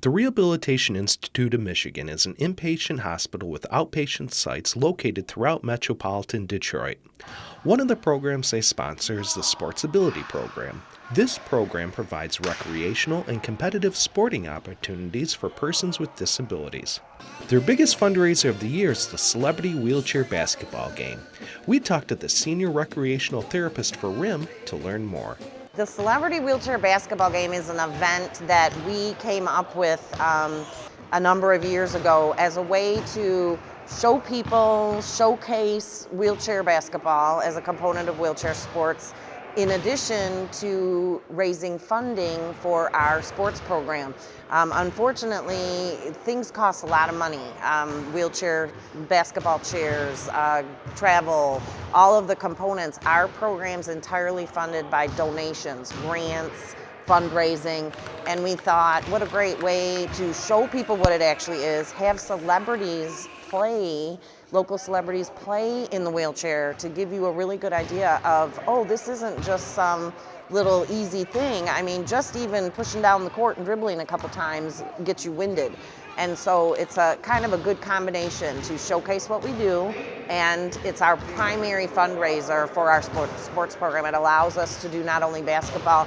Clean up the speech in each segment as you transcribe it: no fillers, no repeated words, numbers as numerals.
The Rehabilitation Institute of Michigan is an inpatient hospital with outpatient sites located throughout metropolitan Detroit. One of the programs they sponsor is the Sports Ability Program. This program provides recreational and competitive sporting opportunities for persons with disabilities. Their biggest fundraiser of the year is the Celebrity Wheelchair Basketball Game. We talked to the senior recreational therapist for RIM to learn more. The Celebrity Wheelchair Basketball Game is an event that we came up with a number of years ago as a way to show people, showcase wheelchair basketball as a component of wheelchair sports, in addition to raising funding for our sports program. Unfortunately, things cost a lot of money. Wheelchair basketball chairs, travel, all of the components. Our program's entirely funded by donations, grants, fundraising, and we thought, what a great way to show people what it actually is, have celebrities play, local celebrities play in the wheelchair to give you a really good idea of, oh, this isn't just some little easy thing. I mean, just even pushing down the court and dribbling a couple times gets you winded. And so it's a kind of a good combination to showcase what we do, and it's our primary fundraiser for our sports program. It allows us to do not only basketball,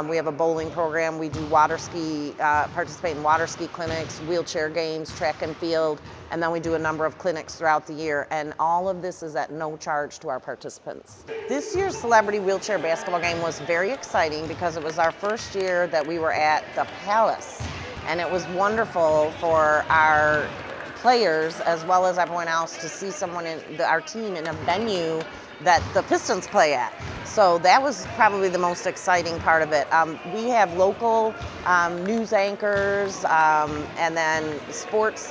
we have a bowling program, we do water ski, participate in water ski clinics, wheelchair games, track and field, and then we do a number of clinics throughout the year, and all of this is at no charge to our participants. This year's Celebrity Wheelchair Basketball Game was very exciting because it was our first year that we were at the Palace, and it was wonderful for our players as well as everyone else to see someone in our team in a venue that the Pistons play at. So that was probably the most exciting part of it. We have local news anchors and then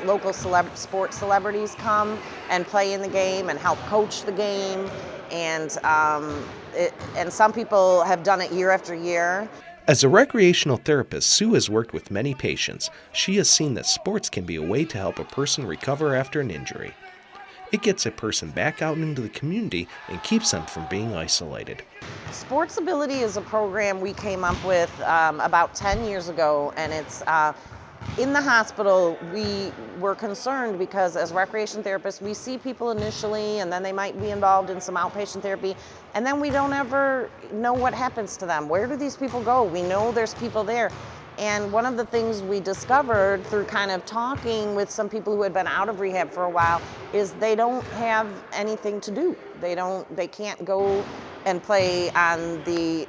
local sports celebrities come and play in the game and help coach the game. And some people have done it year after year. As a recreational therapist, Sue has worked with many patients. She has seen that sports can be a way to help a person recover after an injury. It gets a person back out into the community and keeps them from being isolated. Sports Ability is a program we came up with about 10 years ago, and it's in the hospital. We were concerned because as recreation therapists, we see people initially and then they might be involved in some outpatient therapy, and then we don't ever know what happens to them. Where do these people go? We know there's people there. And one of the things we discovered through kind of talking with some people who had been out of rehab for a while is they don't have anything to do. They can't go and play on the,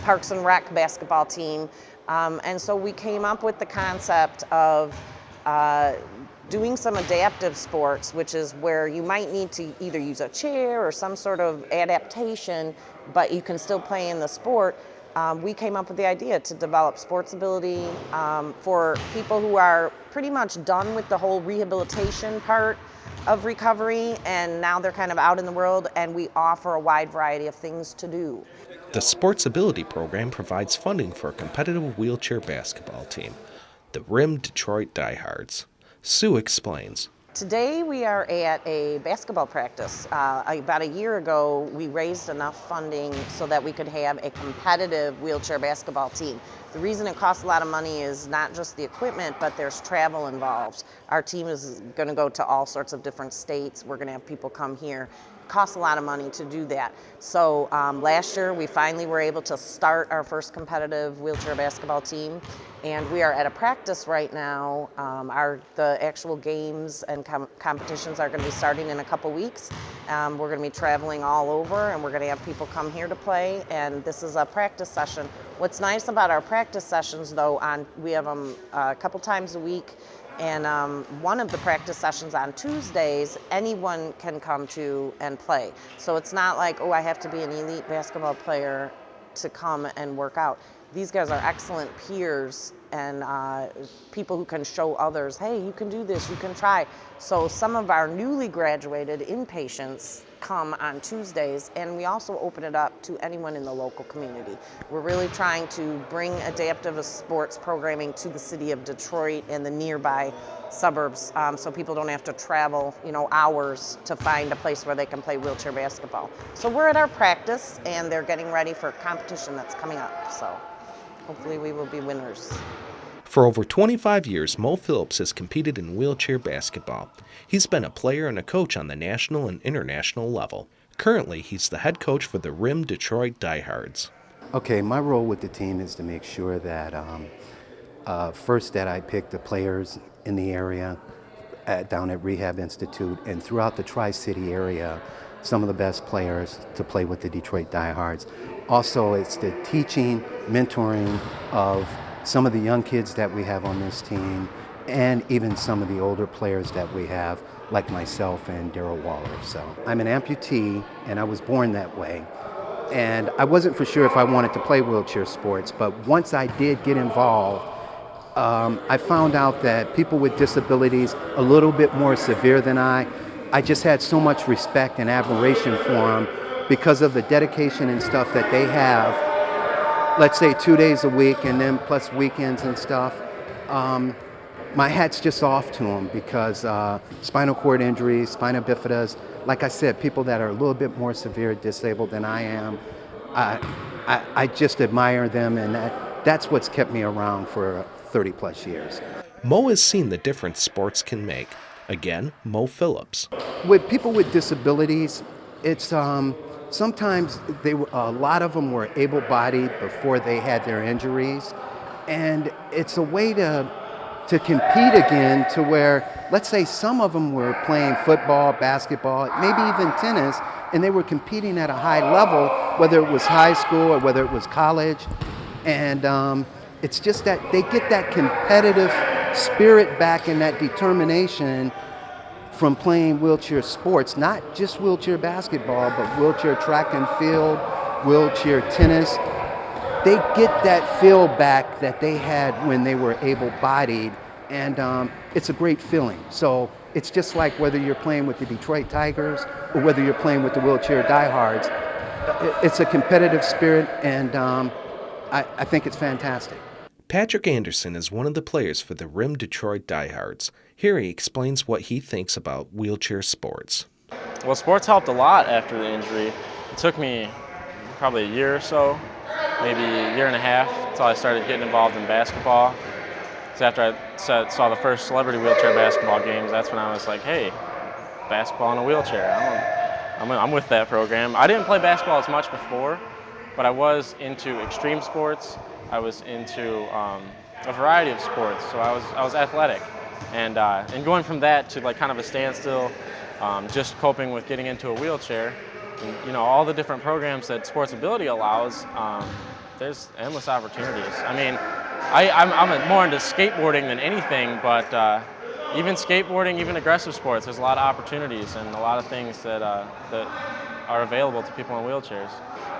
Parks and Rec basketball team. And so we came up with the concept of doing some adaptive sports, which is where you might need to either use a chair or some sort of adaptation, but you can still play in the sport. We came up with the idea to develop Sports Ability for people who are pretty much done with the whole rehabilitation part of recovery, and now they're kind of out in the world, and we offer a wide variety of things to do. The Sports Ability Program provides funding for a competitive wheelchair basketball team, the RIM Detroit Diehards. Sue explains. Today we are at a basketball practice. About a year ago, we raised enough funding so that we could have a competitive wheelchair basketball team. The reason it costs a lot of money is not just the equipment, but there's travel involved. Our team is going to go to all sorts of different states. We're going to have people come here. It costs a lot of money to do that. So last year we finally were able to start our first competitive wheelchair basketball team, and we are at a practice right now. The actual games and competitions are going to be starting in a couple weeks. We're going to be traveling all over, and we're going to have people come here to play, and this is a practice session. What's nice about our practice sessions, though, we have them a couple times a week, and one of the practice sessions on Tuesdays, anyone can come to and play. So it's not like, oh, I have to be an elite basketball player to come and work out. These guys are excellent peers and people who can show others, hey, you can do this, you can try. So some of our newly graduated inpatients come on Tuesdays, and we also open it up to anyone in the local community. We're really trying to bring adaptive sports programming to the city of Detroit and the nearby suburbs, so people don't have to travel, hours to find a place where they can play wheelchair basketball. So we're at our practice, and they're getting ready for a competition that's coming up. So hopefully we will be winners. For over 25 years, Mo Phillips has competed in wheelchair basketball. He's been a player and a coach on the national and international level. Currently, he's the head coach for the RIM Detroit Diehards. Okay, my role with the team is to make sure that first that I pick the players in the area down at Rehab Institute and throughout the Tri-City area, some of the best players to play with the Detroit Diehards. Also, it's the teaching, mentoring of some of the young kids that we have on this team and even some of the older players that we have, like myself and Daryl Waller. So I'm an amputee and I was born that way. And I wasn't for sure if I wanted to play wheelchair sports, but once I did get involved, I found out that people with disabilities a little bit more severe than I just had so much respect and admiration for them because of the dedication and stuff that they have, let's say 2 days a week and then plus weekends and stuff. My hat's just off to them because spinal cord injuries, spina bifidas, like I said, people that are a little bit more severe disabled than I am, I just admire them, and that's what's kept me around for 30 plus years. Mo has seen the difference sports can make. Again, Mo Phillips. With people with disabilities, it's sometimes a lot of them were able-bodied before they had their injuries, and it's a way to compete again to where, let's say some of them were playing football, basketball, maybe even tennis, and they were competing at a high level, whether it was high school or whether it was college. And it's just that they get that competitive spirit back and that determination from playing wheelchair sports, not just wheelchair basketball, but wheelchair track and field, wheelchair tennis. They get that feel back that they had when they were able-bodied, and it's a great feeling. So it's just like whether you're playing with the Detroit Tigers or whether you're playing with the wheelchair diehards. It's a competitive spirit, and I think it's fantastic. Patrick Anderson is one of the players for the RIM Detroit Diehards. Here he explains what he thinks about wheelchair sports. Well, sports helped a lot after the injury. It took me probably a year or so, maybe a year and a half, until I started getting involved in basketball. So after I saw the first celebrity wheelchair basketball games, that's when I was like, hey, basketball in a wheelchair. I'm with that program. I didn't play basketball as much before, but I was into extreme sports. I was into a variety of sports, so I was athletic. And going from that to like kind of a standstill, just coping with getting into a wheelchair, and, all the different programs that Sports Ability allows, there's endless opportunities. I mean, I'm more into skateboarding than anything, but even skateboarding, even aggressive sports, there's a lot of opportunities and a lot of things that are available to people in wheelchairs.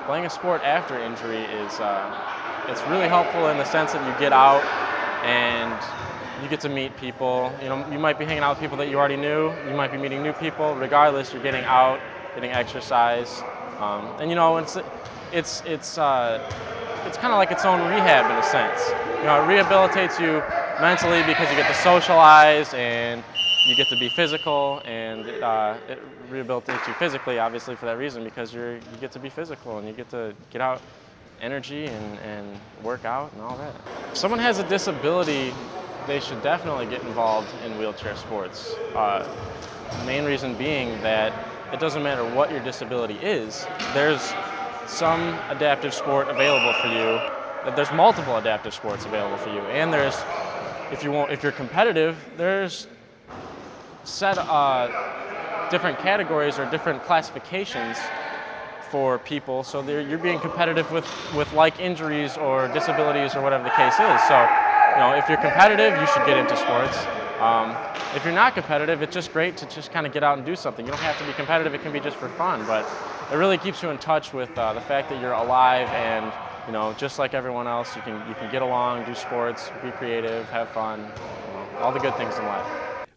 Playing a sport after injury is it's really helpful in the sense that you get out and you get to meet people. You might be hanging out with people that you already knew. You might be meeting new people. Regardless, you're getting out, getting exercise, and it's kind of like its own rehab in a sense. It rehabilitates you mentally because you get to socialize and you get to be physical, and it rehabilitates you physically, obviously, for that reason, because you get to be physical and you get to get out energy and work out and all that. If someone has a disability, they should definitely get involved in wheelchair sports. The main reason being that it doesn't matter what your disability is, there's some adaptive sport available for you. There's multiple adaptive sports available for you, and there's, if you're competitive, there's set different categories or different classifications for people, so you're being competitive with like injuries or disabilities or whatever the case is. So, if you're competitive, you should get into sports. If you're not competitive, it's just great to just kind of get out and do something. You don't have to be competitive, it can be just for fun, but it really keeps you in touch with the fact that you're alive and, just like everyone else, you can get along, do sports, be creative, have fun, all the good things in life.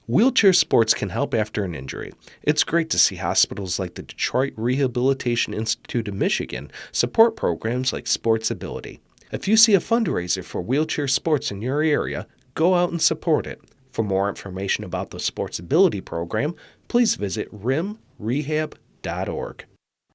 Wheelchair sports can help after an injury. It's great to see hospitals like the Detroit Rehabilitation Institute of Michigan support programs like Sports Ability. If you see a fundraiser for wheelchair sports in your area, go out and support it. For more information about the Sports Ability program, please visit rimrehab.org.